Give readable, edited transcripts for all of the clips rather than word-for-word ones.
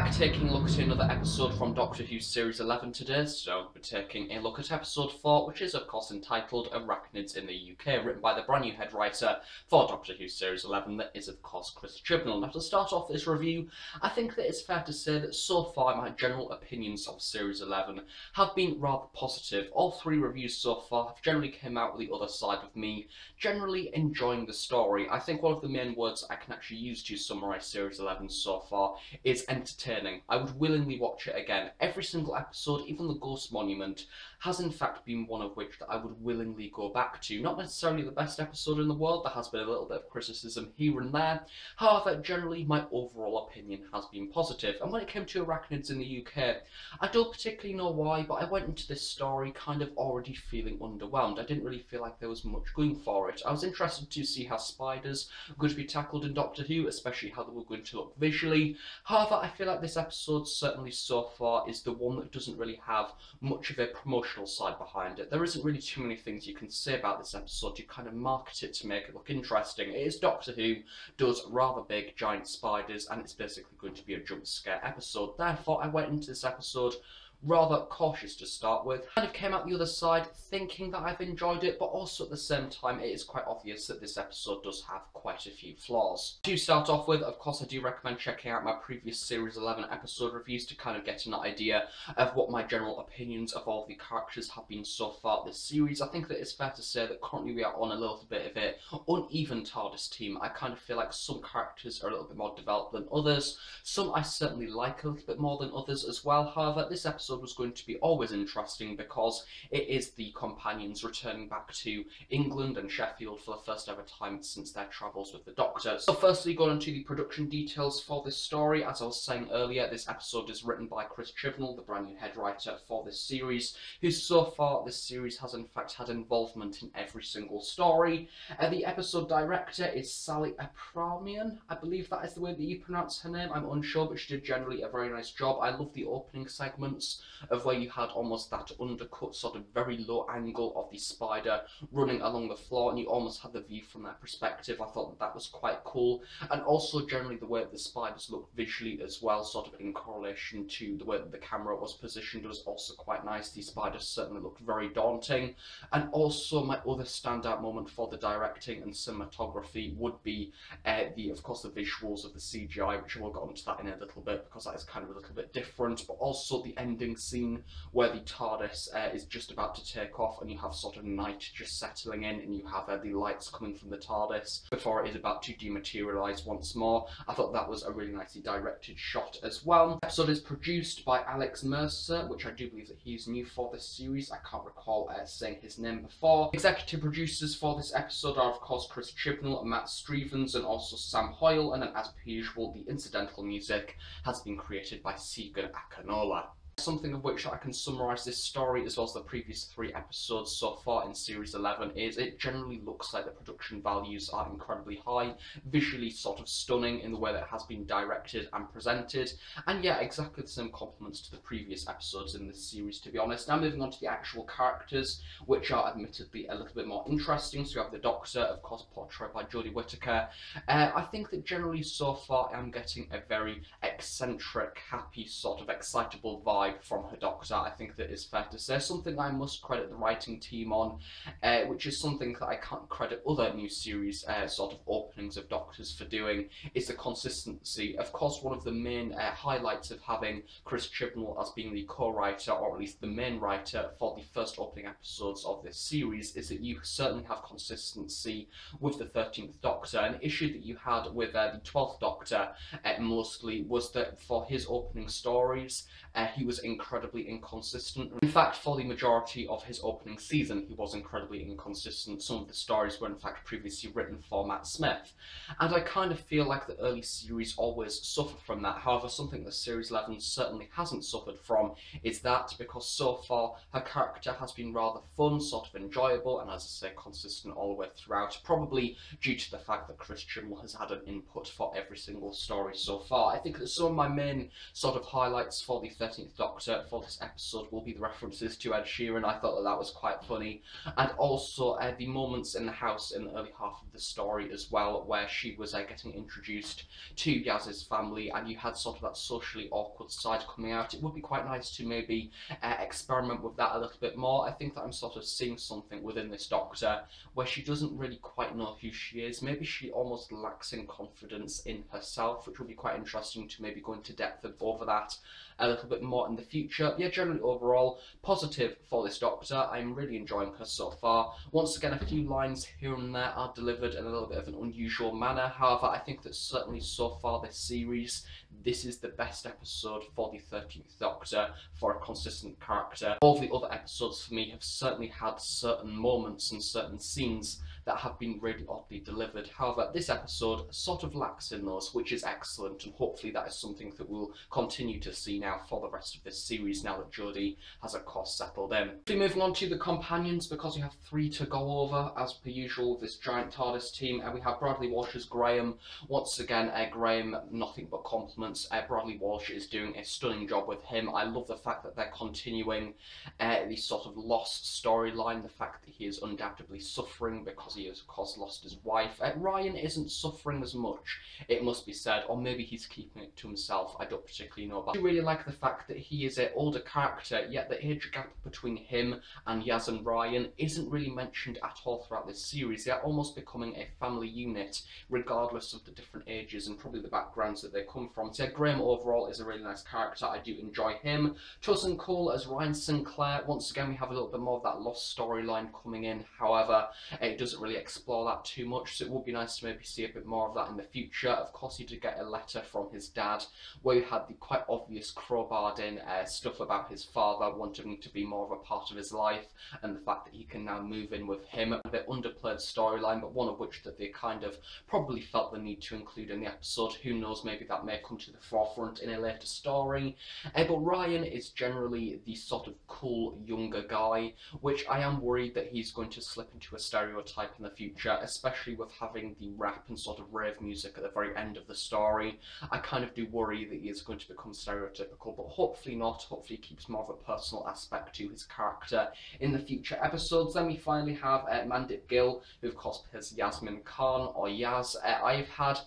back taking a look at another episode from Doctor Who Series 11 today, so we're taking a look at episode 4, which is of course entitled Arachnids in the UK, written by the brand new head writer for Doctor Who Series 11, that is of course Chris Chibnall. Now to start off this review, I think that it's fair to say that so far my general opinions of Series 11 have been rather positive. All three reviews so far have generally come out with the other side of me generally enjoying the story. I think one of the main words I can actually use to summarise Series 11 so far is entertaining. I would willingly watch it again. Every single episode, even the Ghost Monument, has in fact been one of which that I would willingly go back to. Not necessarily the best episode in the world, there has been a little bit of criticism here and there. However, generally my overall opinion has been positive. And when it came to Arachnids in the UK, I don't particularly know why, but I went into this story kind of already feeling underwhelmed. I didn't really feel like there was much going for it. I was interested to see how spiders were going to be tackled in Doctor Who, especially how they were going to look visually. However, I feel like this episode, certainly so far, is the one that doesn't really have much of a promotional side behind it. There isn't really too many things you can say about this episode to kind of market it to make it look interesting. It is Doctor Who, does rather big giant spiders, and it's basically going to be a jump scare episode. Therefore, I went into this episode rather cautious to start with. Kind of came out the other side thinking that I've enjoyed it, but also at the same time it is quite obvious that this episode does have quite a few flaws. To start off with, of course I do recommend checking out my previous Series 11 episode reviews to kind of get an idea of what my general opinions of all the characters have been so far this series. I think that it's fair to say that currently we are on a little bit of an uneven TARDIS team. I kind of feel like some characters are a little bit more developed than others. Some I certainly like a little bit more than others as well. However, this episode was going to be always interesting because it is the companions returning back to England and Sheffield for the first ever time since their travels with the Doctor. So firstly, going into the production details for this story, as I was saying earlier, this episode is written by Chris Chibnall, the brand new head writer for this series, who so far this series has in fact had involvement in every single story. The episode director is Sally Apramian, I believe that is the way that you pronounce her name, I'm unsure, but she did generally a very nice job. I love the opening segments of where you had almost that undercut sort of very low angle of the spider running along the floor, and you almost had the view from that perspective. I thought that was quite cool, and also generally the way that the spiders looked visually as well, sort of in correlation to the way that the camera was positioned, was also quite nice. The spiders certainly looked very daunting. And also my other standout moment for the directing and cinematography would be of course the visuals of the CGI, which I will get onto that in a little bit because that is kind of a little bit different, but also the ending scene where the TARDIS is just about to take off and you have sort of night just settling in and you have the lights coming from the TARDIS before it is about to dematerialise once more. I thought that was a really nicely directed shot as well. The episode is produced by Alex Mercer, which I do believe that he's new for this series. I can't recall saying his name before. Executive producers for this episode are of course Chris Chibnall, Matt Strevens and also Sam Hoyle, and then as per usual the incidental music has been created by Segan Akinola. Something of which I can summarise this story as well as the previous 3 episodes so far in Series 11 is it generally looks like the production values are incredibly high, visually sort of stunning in the way that it has been directed and presented, and yeah, exactly the same compliments to the previous episodes in this series, to be honest. Now moving on to the actual characters, which are admittedly a little bit more interesting. So we have the Doctor, of course portrayed by Jodie Whittaker. I think that generally so far I'm getting a very eccentric, happy, sort of excitable vibe from her Doctor. I think that is fair to say. Something I must credit the writing team on, which is something that I can't credit other new series sort of openings of Doctors for doing, is the consistency. Of course, one of the main highlights of having Chris Chibnall as being the co-writer, or at least the main writer for the first opening episodes of this series, is that you certainly have consistency with the 13th Doctor. An issue that you had with the 12th Doctor mostly was that for his opening stories, he was incredibly inconsistent. In fact, for the majority of his opening season, he was incredibly inconsistent. Some of the stories were in fact previously written for Matt Smith, and I kind of feel like the early series always suffered from that. However, something that Series 11 certainly hasn't suffered from is that, because so far her character has been rather fun, sort of enjoyable, and as I say, consistent all the way throughout, probably due to the fact that Chris Chibnall has had an input for every single story so far. I think that some of my main sort of highlights for the 13th Doctor for this episode will be the references to Ed Sheeran. I thought that that was quite funny. And also the moments in the house in the early half of the story as well, where she was getting introduced to Yaz's family, and you had sort of that socially awkward side coming out. It would be quite nice to maybe experiment with that a little bit more. I think that I'm sort of seeing something within this Doctor where she doesn't really quite know who she is. Maybe she almost lacks in confidence in herself, which would be quite interesting to maybe go into depth over that a little bit more in the future. Yeah, generally overall, positive for this Doctor. I'm really enjoying her so far. Once again, a few lines here and there are delivered in a little bit of an unusual manner. However, I think that certainly so far this series, this is the best episode for the 13th Doctor for a consistent character. All the other episodes for me have certainly had certain moments and certain scenes that have been really oddly delivered. However, this episode sort of lacks in those, which is excellent, and hopefully that is something that we'll continue to see now for the rest of this series, now that Jodie has of course settled in. So moving on to the companions, because we have 3 to go over as per usual, this giant TARDIS team, and we have Bradley Walsh as Graham. Once again, Graham, nothing but compliments. Bradley Walsh is doing a stunning job with him. I love the fact that they're continuing the sort of lost storyline, the fact that he is undoubtedly suffering because he has of course lost his wife. Ryan isn't suffering as much, it must be said, or maybe he's keeping it to himself, I don't particularly know. But I really like the fact that he is an older character, yet the age gap between him and Yaz and Ryan isn't really mentioned at all throughout this series. They're almost becoming a family unit, regardless of the different ages and probably the backgrounds that they come from. So Graham overall is a really nice character, I do enjoy him. Chosen Cole as Ryan Sinclair, once again we have a little bit more of that lost storyline coming in. However, it doesn't really explore that too much, so it would be nice to maybe see a bit more of that in the future. Of course, he did get a letter from his dad where he had the quite obvious crowbarred in stuff about his father wanting him to be more of a part of his life, and the fact that he can now move in with him. A bit underplayed storyline, but one of which that they kind of probably felt the need to include in the episode. Who knows, maybe that may come to the forefront in a later story. But Ryan is generally the sort of cool younger guy, which I am worried that he's going to slip into a stereotype in the future, especially with having the rap and sort of rave music at the very end of the story. I kind of do worry that he is going to become stereotypical, but hopefully not. Hopefully he keeps more of a personal aspect to his character in the future episodes. Then we finally have Mandip Gill, who of course plays Yasmin Khan, or Yaz. I've had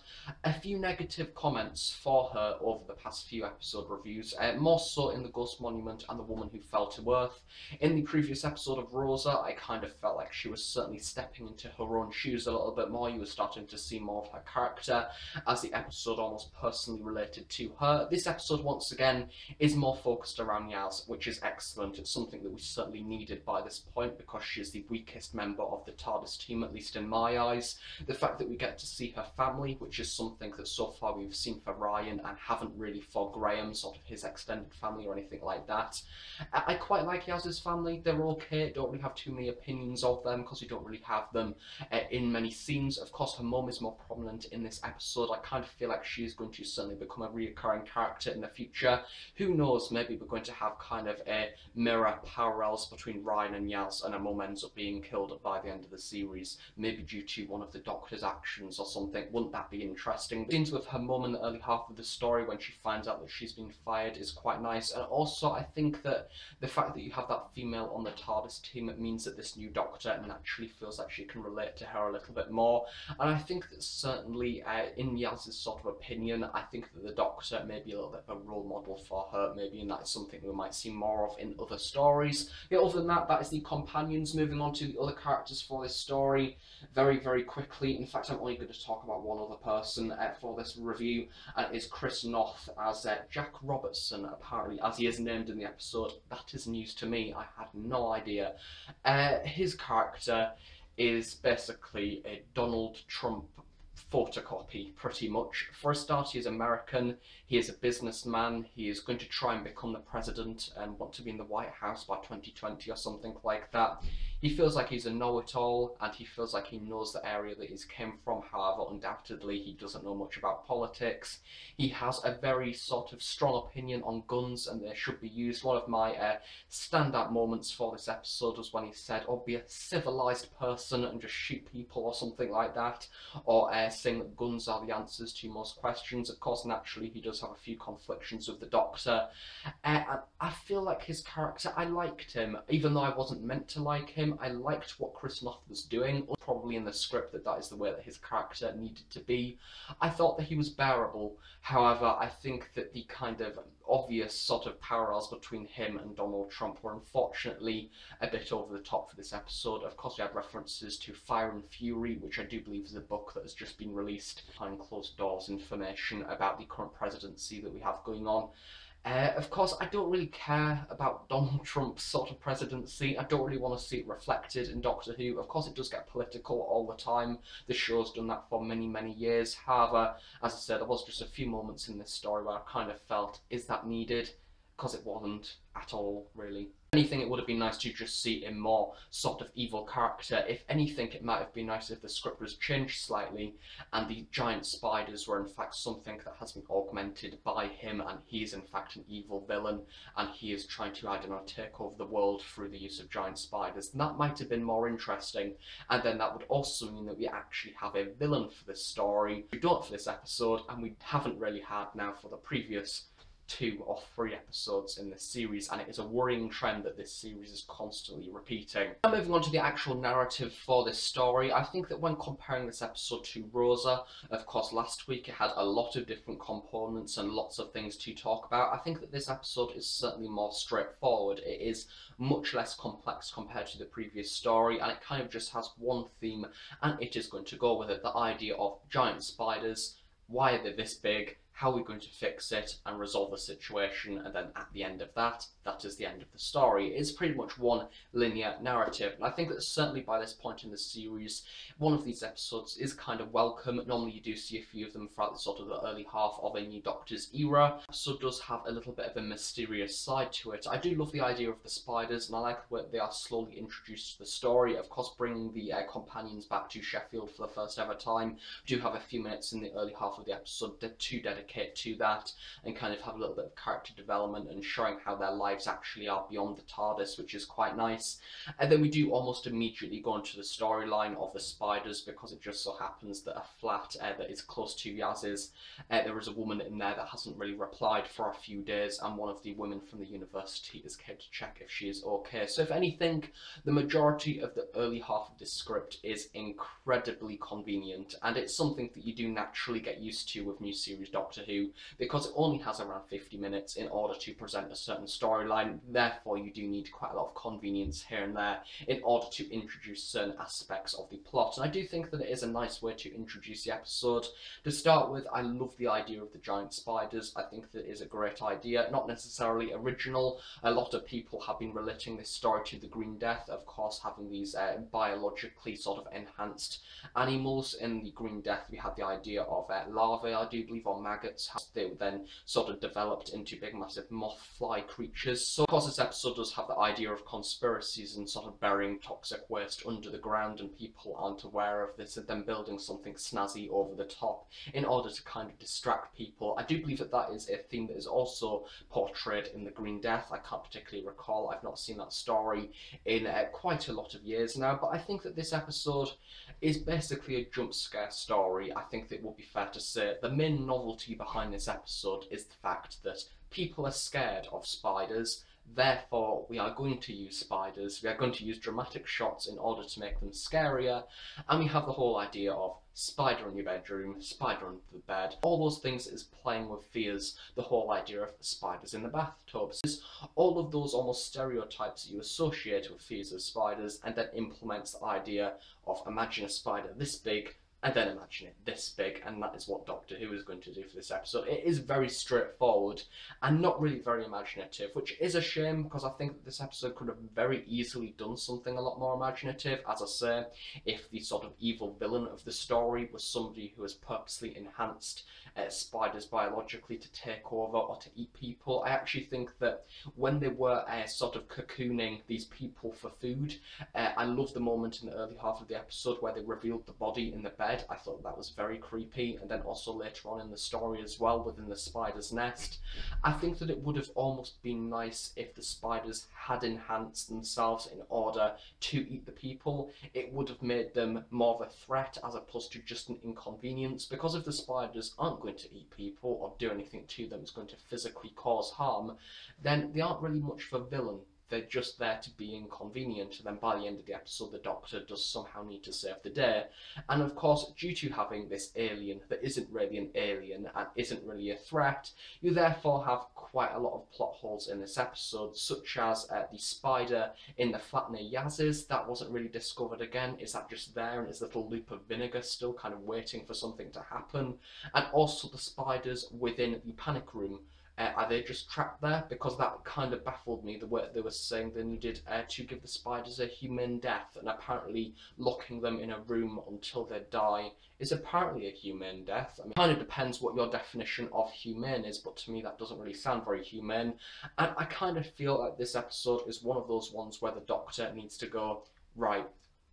a few negative comments for her over the past few episode reviews, more so in The Ghost Monument and The Woman Who Fell to Earth. In the previous episode of Rosa, I kind of felt like she was certainly stepping into her own shoes a little bit more. You were starting to see more of her character as the episode almost personally related to her. This episode, once again, is more focused around Yaz, which is excellent. It's something that we certainly needed by this point, because she is the weakest member of the TARDIS team, at least in my eyes. The fact that we get to see her family, which is something that so far we've seen for Ryan and haven't really for Graham, sort of his extended family or anything like that. I quite like Yaz's family. They're okay. Don't really have too many opinions of them because we don't really have them in many scenes. Of course, her mum is more prominent in this episode. I kind of feel like she is going to certainly become a reoccurring character in the future. Who knows, maybe we're going to have kind of a mirror parallels between Ryan and Yaz, and her mum ends up being killed by the end of the series, maybe due to one of the Doctor's actions or something. Wouldn't that be interesting? Scenes with her mum in the early half of the story when she finds out that she's been fired is quite nice, and also I think that the fact that you have that female on the TARDIS team, it means that this new Doctor naturally feels like she can relate to her a little bit more. And I think that certainly in Yaz's sort of opinion, I think that the Doctor may be a little bit of a role model for her, maybe, and that's something we might see more of in other stories. Yeah, other than that, that is the companions. Moving on to the other characters for this story very, very quickly. In fact, I'm only going to talk about one other person for this review, and it is Chris Noth as Jack Robertson, apparently, as he is named in the episode. That is news to me. I had no idea. His character is basically a Donald Trump photocopy, pretty much. For a start, he is American, he is a businessman, he is going to try and become the president and want to be in the White House by 2020 or something like that. He feels like he's a know-it-all, and he feels like he knows the area that he's came from. However, undoubtedly, he doesn't know much about politics. He has a very sort of strong opinion on guns, and they should be used. One of my standout moments for this episode was when he said, "Oh, be a civilized person and just shoot people," or something like that, or saying that guns are the answers to most questions. Of course, naturally, he does have a few conflictions with the Doctor. I feel like his character, I liked him, even though I wasn't meant to like him. I liked what Chris Noth was doing. Probably in the script that is the way that his character needed to be. I thought that he was bearable. However, I think that the kind of obvious sort of parallels between him and Donald Trump were unfortunately a bit over the top for this episode. Of course, we had references to Fire and Fury, which I do believe is a book that has just been released, behind closed doors information about the current presidency that we have going on. Of course, I don't really care about Donald Trump's sort of presidency. I don't really want to see it reflected in Doctor Who. Of course, it does get political all the time. The show's done that for many, many years. However, as I said, there was just a few moments in this story where I kind of felt, is that needed? Because it wasn't at all, really. If anything, it would have been nice to just see a more sort of evil character. If anything, it might have been nice if the script was changed slightly and the giant spiders were in fact something that has been augmented by him, and he is in fact an evil villain and he is trying to, I don't know, take over the world through the use of giant spiders. And that might have been more interesting, and then that would also mean that we actually have a villain for this story. We don't for this episode, and we haven't really had now for the previous 2 or 3 episodes in this series, and it is a worrying trend that this series is constantly repeating. Now moving on to the actual narrative for this story, I think that when comparing this episode to Rosa, of course last week it had a lot of different components and lots of things to talk about. I think that this episode is certainly more straightforward. It is much less complex compared to the previous story, and it kind of just has one theme, and it is going to go with it. The idea of giant spiders, why are they this big, how are we going to fix it and resolve the situation, and then at the end of that, that is the end of the story. It's pretty much one linear narrative, and I think that certainly by this point in the series, one of these episodes is kind of welcome. Normally you do see a few of them throughout the sort of the early half of a new Doctor's era. The episode does have a little bit of a mysterious side to it. I do love the idea of the spiders, and I like the way they are slowly introduced to the story. Of course, bringing the companions back to Sheffield for the first ever time. We do have a few minutes in the early half of the episode to dedicate to that and kind of have a little bit of character development and showing how their lives actually are beyond the TARDIS, which is quite nice. And then we do almost immediately go into the storyline of the spiders, because it just so happens that a flat that is close to Yaz's, there is a woman in there that hasn't really replied for a few days, and one of the women from the university is came to check if she is okay. So if anything, the majority of the early half of this script is incredibly convenient, and it's something that you do naturally get used to with new series Doctor Who, because it only has around 50 minutes in order to present a certain storyline. Therefore, you do need quite a lot of convenience here and there in order to introduce certain aspects of the plot. And I do think that it is a nice way to introduce the episode. To start with, I love the idea of the giant spiders. I think that is a great idea, not necessarily original. A lot of people have been relating this story to the Green Death, of course, having these biologically sort of enhanced animals. In the Green Death, we had the idea of larvae, I do believe, or maggots. They were then sort of developed into big massive moth fly creatures. So of course this episode does have the idea of conspiracies and sort of burying toxic waste under the ground, and people aren't aware of this, and then building something snazzy over the top in order to kind of distract people. I do believe that that is a theme that is also portrayed in the Green Death. I can't particularly recall, I've not seen that story in quite a lot of years now, but I think that this episode is basically a jump scare story. I think that it would be fair to say the main novelty behind this episode is the fact that people are scared of spiders. Therefore, we are going to use spiders, we are going to use dramatic shots in order to make them scarier, and we have the whole idea of spider in your bedroom, spider under the bed. All those things is playing with fears, the whole idea of spiders in the bathtubs. All of those almost stereotypes that you associate with fears of spiders, and then implements the idea of imagine a spider this big, And then imagine it this big, and that is what Doctor Who is going to do for this episode. It is very straightforward and not really very imaginative, which is a shame because I think that this episode could have very easily done something a lot more imaginative. As I say, if the sort of evil villain of the story was somebody who has purposely enhanced spiders biologically to take over or to eat people, I actually think that when they were sort of cocooning these people for food, I love the moment in the early half of the episode where they revealed the body in the bed. I thought that was very creepy, and then also later on in the story as well, within the spider's nest. I think that it would have almost been nice if the spiders had enhanced themselves in order to eat the people. It would have made them more of a threat as opposed to just an inconvenience, because if the spiders aren't going to eat people or do anything to them, it's going to physically cause harm, then they aren't really much of a villain. They're just there to be inconvenient, and then by the end of the episode the Doctor does somehow need to save the day. And of course, due to having this alien that isn't really an alien and isn't really a threat, you therefore have quite a lot of plot holes in this episode, such as the spider in the flat near Yaz's. That wasn't really discovered again. Is that just there and is a little loop of vinegar still kind of waiting for something to happen? And also the spiders within the panic room. Are they just trapped there? Because that kind of baffled me, the way they were saying they needed to give the spiders a humane death, and apparently locking them in a room until they die is apparently a humane death. I mean, it kind of depends what your definition of humane is, but to me that doesn't really sound very humane. And I kind of feel like this episode is one of those ones where the Doctor needs to go, right,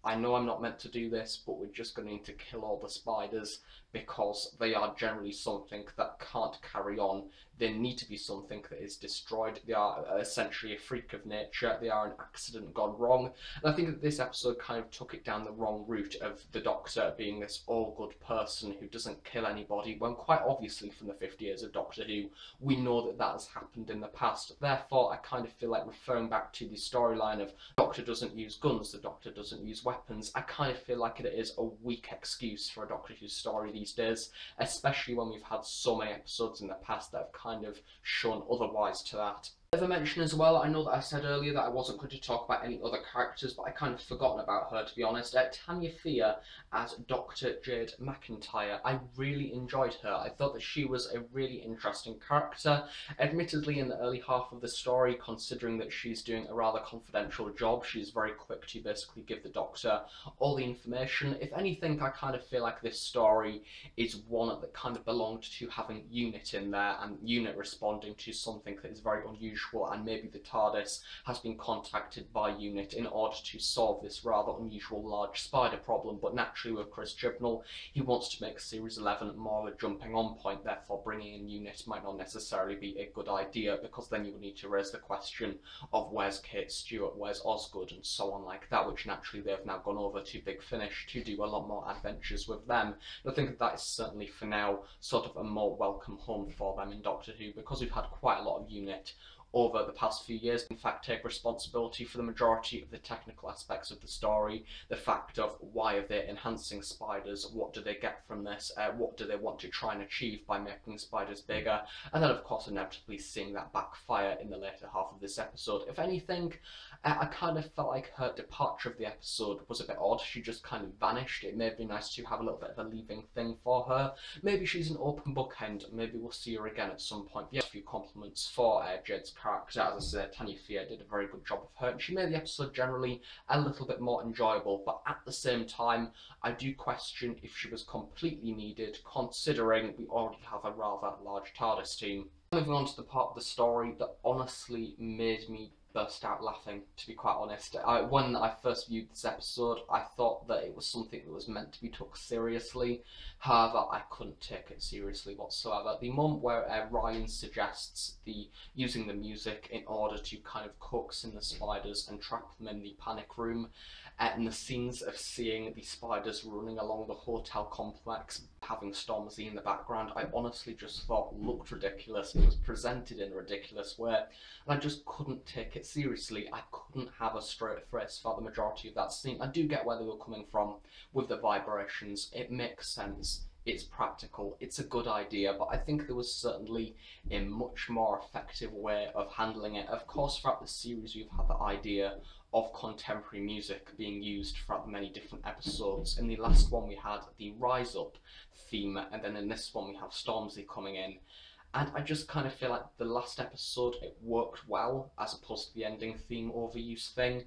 I know I'm not meant to do this, but we're just going to need to kill all the spiders because they are generally something that can't carry on. They need to be something that is destroyed. They are essentially a freak of nature. They are an accident gone wrong. And I think that this episode kind of took it down the wrong route of the Doctor being this all-good person who doesn't kill anybody, when quite obviously from the 50 years of Doctor Who, we know that that has happened in the past. Therefore, I kind of feel like referring back to the storyline of Doctor doesn't use guns, the Doctor doesn't use weapons, I kind of feel like it is a weak excuse for a Doctor Who story these days, especially when we've had so many episodes in the past that have kind of shown otherwise to that. As I mentioned as well, I know that I said earlier that I wasn't going to talk about any other characters, but I kind of forgotten about her, to be honest. Tanya Fear as Dr. Jared McIntyre. I really enjoyed her. I thought that she was a really interesting character. Admittedly, in the early half of the story, considering that she's doing a rather confidential job, she's very quick to basically give the Doctor all the information. If anything, I kind of feel like this story is one that kind of belonged to having Unit in there, and Unit responding to something that is very unusual, and maybe the TARDIS has been contacted by Unit in order to solve this rather unusual large spider problem. But naturally with Chris Chibnall, he wants to make Series 11 more of a jumping on point, therefore bringing in Unit might not necessarily be a good idea, because then you would need to raise the question of where's Kate Stewart, where's Osgood, and so on like that, which naturally they've now gone over to Big Finish to do a lot more adventures with them. And I think that that is certainly for now sort of a more welcome home for them in Doctor Who, because we've had quite a lot of Unit over the past few years. In fact, take responsibility for the majority of the technical aspects of the story, the fact of why are they enhancing spiders, what do they get from this, what do they want to try and achieve by making spiders bigger, and then of course inevitably seeing that backfire in the later half of this episode. If anything, I kind of felt like her departure of the episode was a bit odd. She just kind of vanished. It may have been nice to have a little bit of a leaving thing for her. Maybe she's an open book end, maybe we'll see her again at some point. Yeah, a few compliments for Jade's character. As I said, Tanya Fear did a very good job of her, and she made the episode generally a little bit more enjoyable, but at the same time, I do question if she was completely needed, considering we already have a rather large TARDIS team. Moving on to the part of the story that honestly made me burst out laughing, to be quite honest. When I first viewed this episode, I thought that it was something that was meant to be took seriously. However, I couldn't take it seriously whatsoever. The moment where Ryan suggests using the music in order to kind of coax in the spiders and trap them in the panic room, and the scenes of seeing the spiders running along the hotel complex, having Stormzy in the background, I honestly just thought looked ridiculous. It was presented in a ridiculous way, and I just couldn't take it seriously. I couldn't have a straight face for the majority of that scene. I do get where they were coming from with the vibrations. It makes sense it's practical, it's a good idea, but I think there was certainly a much more effective way of handling it. Of course, throughout the series, we've had the idea of contemporary music being used throughout the many different episodes. In the last one, we had the Rise Up theme, and then in this one, we have Stormzy coming in. And I just kind of feel like the last episode, it worked well, as opposed to the ending theme overuse thing.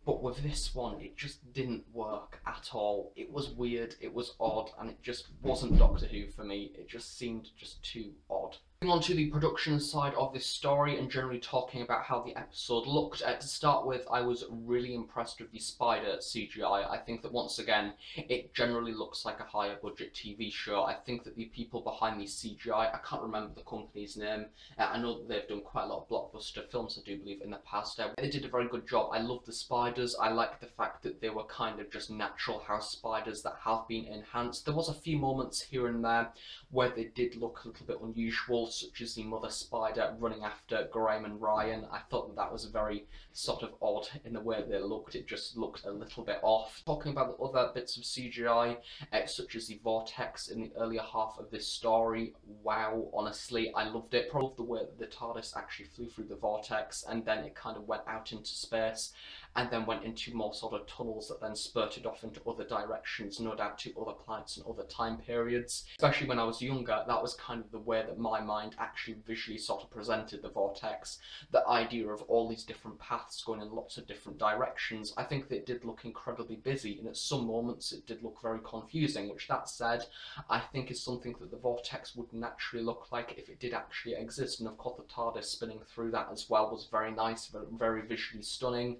But with this one, it just didn't work at all. It was weird, it was odd, and it just wasn't Doctor Who for me. It just seemed just too odd. Moving on to the production side of this story and generally talking about how the episode looked. To start with, I was really impressed with the spider CGI. I think that once again, it generally looks like a higher budget TV show. I think that the people behind the CGI, I can't remember the company's name. I know that they've done quite a lot of blockbuster films, I do believe, in the past. They did a very good job. I love the spiders. I like the fact that they were kind of just natural house spiders that have been enhanced. There was a few moments here and there where they did look a little bit unusual, such as the mother spider running after Graham and Ryan. I thought that that was very sort of odd in the way they looked. It just looked a little bit off. Talking about the other bits of CGI, such as the vortex in the earlier half of this story, wow, honestly, I loved it. Probably the way that the TARDIS actually flew through the vortex and then it kind of went out into space and then went into more sort of tunnels that then spurted off into other directions, no doubt to other planets and other time periods. Especially when I was younger, that was kind of the way that my mind actually visually sort of presented the vortex. The idea of all these different paths going in lots of different directions. I think that it did look incredibly busy, and at some moments it did look very confusing, which, that said, I think is something that the vortex would naturally look like if it did actually exist. And of course the TARDIS spinning through that as well was very nice, very visually stunning.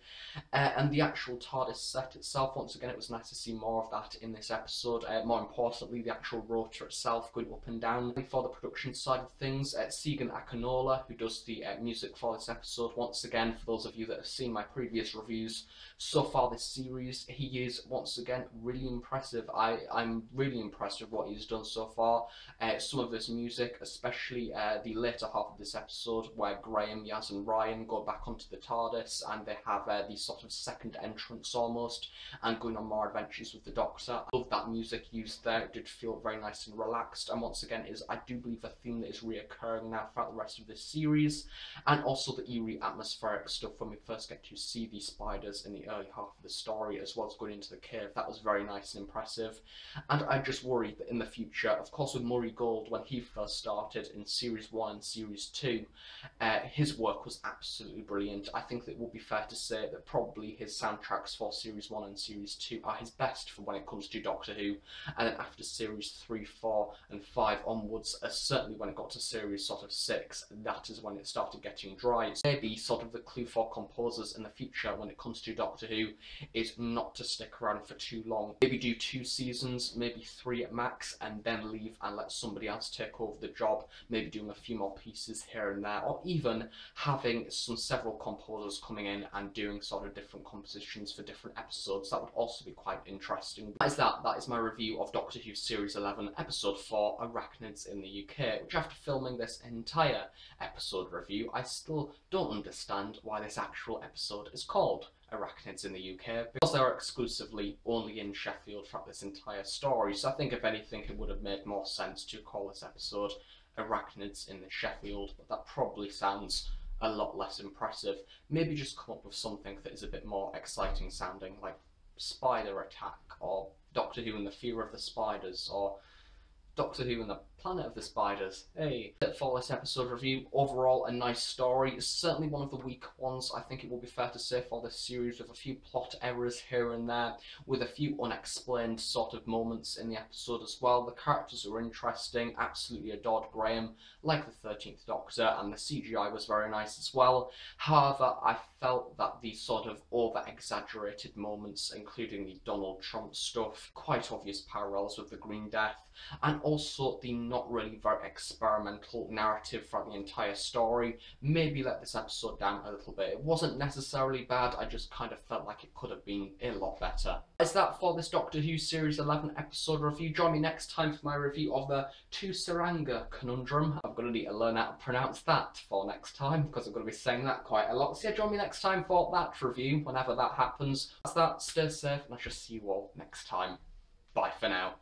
And the actual TARDIS set itself, once again, it was nice to see more of that in this episode. More importantly, the actual rotor itself going up and down. For the production side of things, Segan Akinola, who does the music for this episode, once again, for those of you that have seen my previous reviews so far this series, he is once again really impressive. I'm really impressed with what he's done so far. Some of his music, especially the later half of this episode, where Graham, Yaz and Ryan go back onto the TARDIS and they have these sort of second entrance almost, and going on more adventures with the Doctor. I love that music used there. It did feel very nice and relaxed, and once again is, I do believe, a theme that is reoccurring now throughout the rest of this series. And also the eerie atmospheric stuff when we first get to see the spiders in the early half of the story, as well as going into the cave. That was very nice and impressive. And I just worried that in the future, of course with Murray Gold, when he first started in Series 1 and Series 2, his work was absolutely brilliant. I think that it would be fair to say that probably his soundtracks for Series 1 and Series 2 are his best for when it comes to Doctor Who, and then after Series 3, 4 and 5 onwards, certainly when it got to Series sort of 6, that is when it started getting dry. So maybe sort of the clue for composers in the future when it comes to Doctor Who is not to stick around for too long. Maybe do 2 seasons, maybe 3 at max, and then leave and let somebody else take over the job, maybe doing a few more pieces here and there, or even having several composers coming in and doing sort of different compositions for different episodes. That would also be quite interesting. That is my review of Doctor Who Series 11, Episode 4, Arachnids in the UK, which after filming this entire episode review, I still don't understand why this actual episode is called Arachnids in the UK, because they're exclusively only in Sheffield throughout this entire story. So I think if anything, it would have made more sense to call this episode Arachnids in the Sheffield, but that probably sounds a lot less impressive. Maybe just come up with something that is a bit more exciting sounding, like Spider Attack, or Doctor Who and the Fear of the Spiders, or Doctor Who and the Planet of the Spiders. Hey, for this episode review, overall a nice story. It's certainly one of the weak ones, I think it will be fair to say, for this series, with a few plot errors here and there, with a few unexplained sort of moments in the episode as well. The characters are interesting, absolutely adored Graham, like the 13th Doctor, and the CGI was very nice as well. However, I felt that the sort of over-exaggerated moments, including the Donald Trump stuff, quite obvious parallels with the Green Death, and also the not really very experimental narrative throughout the entire story, maybe let this episode down a little bit. It wasn't necessarily bad, I just kind of felt like it could have been a lot better. That's that for this Doctor Who Series 11 episode review. Join me next time for my review of the Tusaranga Conundrum. I'm going to need to learn how to pronounce that for next time, because I'm going to be saying that quite a lot. So yeah, join me next time for that review, whenever that happens. That's that, stay safe, and I shall see you all next time. Bye for now.